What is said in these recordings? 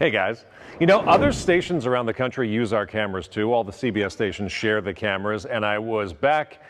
Hey guys, you know, other stations around the country use our cameras too. All the CBS stations share the cameras, and I was back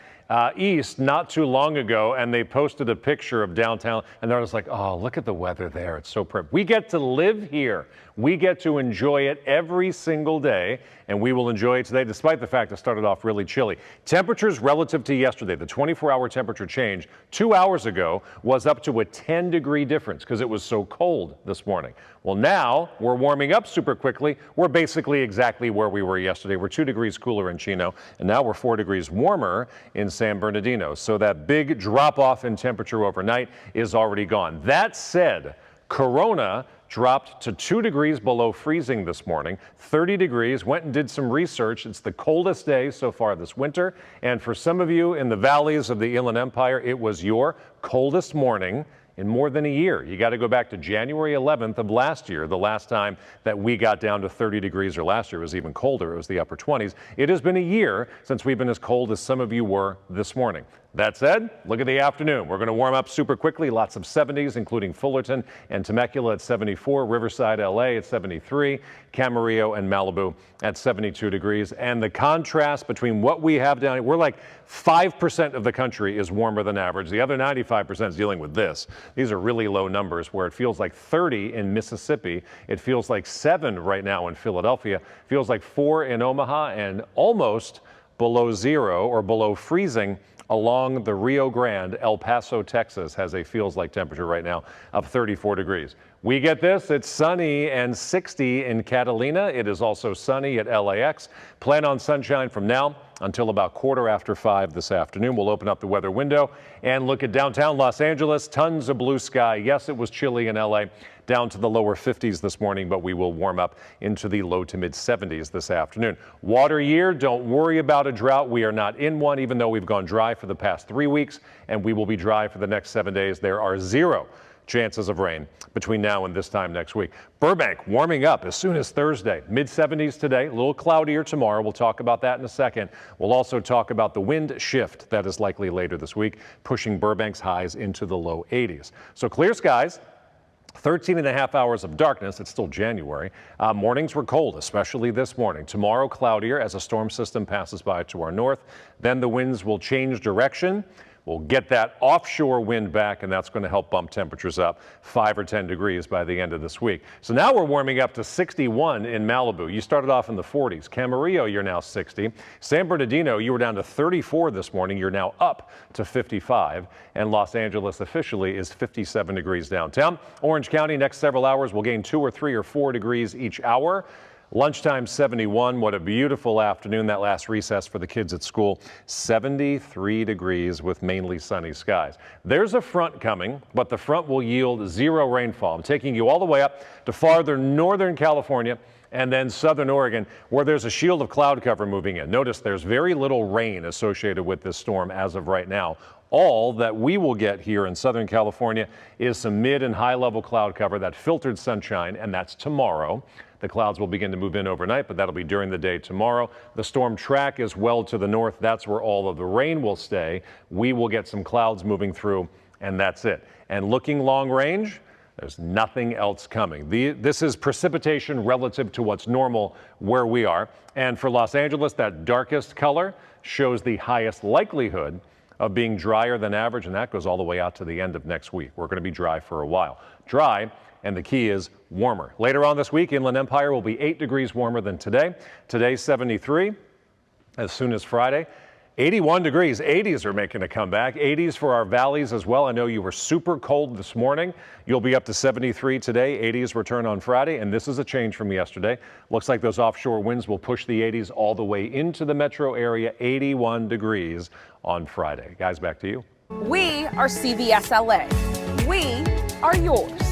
east not too long ago, and they posted a picture of downtown, and I was like, oh, look at the weather there. It's so perfect. We get to live here. We get to enjoy it every single day, and we will enjoy it today, despite the fact it started off really chilly. Temperatures relative to yesterday, the 24-hour temperature change 2 hours ago was up to a 10-degree difference because it was so cold this morning. Well, now we're warming up super quickly. We're basically exactly where we were yesterday. We're 2 degrees cooler in Chino, and now we're 4 degrees warmer in San Bernardino. So that big drop off in temperature overnight is already gone. That said, Corona dropped to 2 degrees below freezing this morning, 30 degrees, went and did some research. It's the coldest day so far this winter. And for some of you in the valleys of the Inland Empire, it was your coldest morning in more than a year. You got to go back to January 11th of last year, the last time that we got down to 30 degrees, or last year it was even colder. It was the upper 20s. It has been a year since we've been as cold as some of you were this morning. That said, look at the afternoon. We're going to warm up super quickly. Lots of 70s, including Fullerton and Temecula at 74, Riverside, LA at 73, Camarillo and Malibu at 72 degrees. And the contrast between what we have down here, we're like 5% of the country is warmer than average. The other 95% is dealing with this. These are really low numbers where it feels like 30 in Mississippi. It feels like 7 right now in Philadelphia. It feels like 4 in Omaha and almost below 0 or below freezing along the Rio Grande. El Paso, Texas has a feels like temperature right now of 34 degrees. We get this, it's sunny and 60 in Catalina. It is also sunny at LAX. Plan on sunshine from now until about 5:15 this afternoon. We'll open up the weather window and look at downtown Los Angeles. Tons of blue sky. Yes, it was chilly in LA, down to the lower 50s this morning, but we will warm up into the low to mid 70s this afternoon. Water year, don't worry about a drought. We are not in one, even though we've gone dry for the past 3 weeks, and we will be dry for the next 7 days. There are 0 chances of rain between now and this time next week. Burbank warming up as soon as Thursday. Mid 70s today, a little cloudier tomorrow. We'll talk about that in a second. We'll also talk about the wind shift that is likely later this week, pushing Burbank's highs into the low 80s. So clear skies. 13 and a half hours of darkness. It's still January. Mornings were cold, especially this morning. Tomorrow, cloudier as a storm system passes by to our north. Then the winds will change direction. We'll get that offshore wind back, and that's going to help bump temperatures up 5 or 10 degrees by the end of this week. So now we're warming up to 61 in Malibu. You started off in the 40s. Camarillo, you're now 60. San Bernardino, you were down to 34 this morning. You're now up to 55. And Los Angeles officially is 57 degrees downtown. Orange County, next several hours, will gain 2 or 3 or 4 degrees each hour. Lunchtime 71. What a beautiful afternoon. That last recess for the kids at school. 73 degrees with mainly sunny skies. There's a front coming, but the front will yield 0 rainfall. I'm taking you all the way up to farther northern California and then southern Oregon, where there's a shield of cloud cover moving in. Notice there's very little rain associated with this storm as of right now. All that we will get here in Southern California is some mid and high level cloud cover, that filtered sunshine, and that's tomorrow. The clouds will begin to move in overnight, but that'll be during the day tomorrow. The storm track is well to the north. That's where all of the rain will stay. We will get some clouds moving through, and that's it. And looking long range, there's nothing else coming. This is precipitation relative to what's normal where we are. And for Los Angeles, that darkest color shows the highest likelihood of being drier than average, and that goes all the way out to the end of next week. We're going to be dry for a while. Dry, and the key is warmer. Later on this week, Inland Empire will be 8 degrees warmer than today. Today, 73. As soon as Friday, 81 degrees. 80s are making a comeback. 80s for our valleys as well. I know you were super cold this morning. You'll be up to 73 today. 80s return on Friday, and this is a change from yesterday. Looks like those offshore winds will push the 80s all the way into the metro area. 81 degrees on Friday. Guys, back to you. We are CBS LA. We are yours.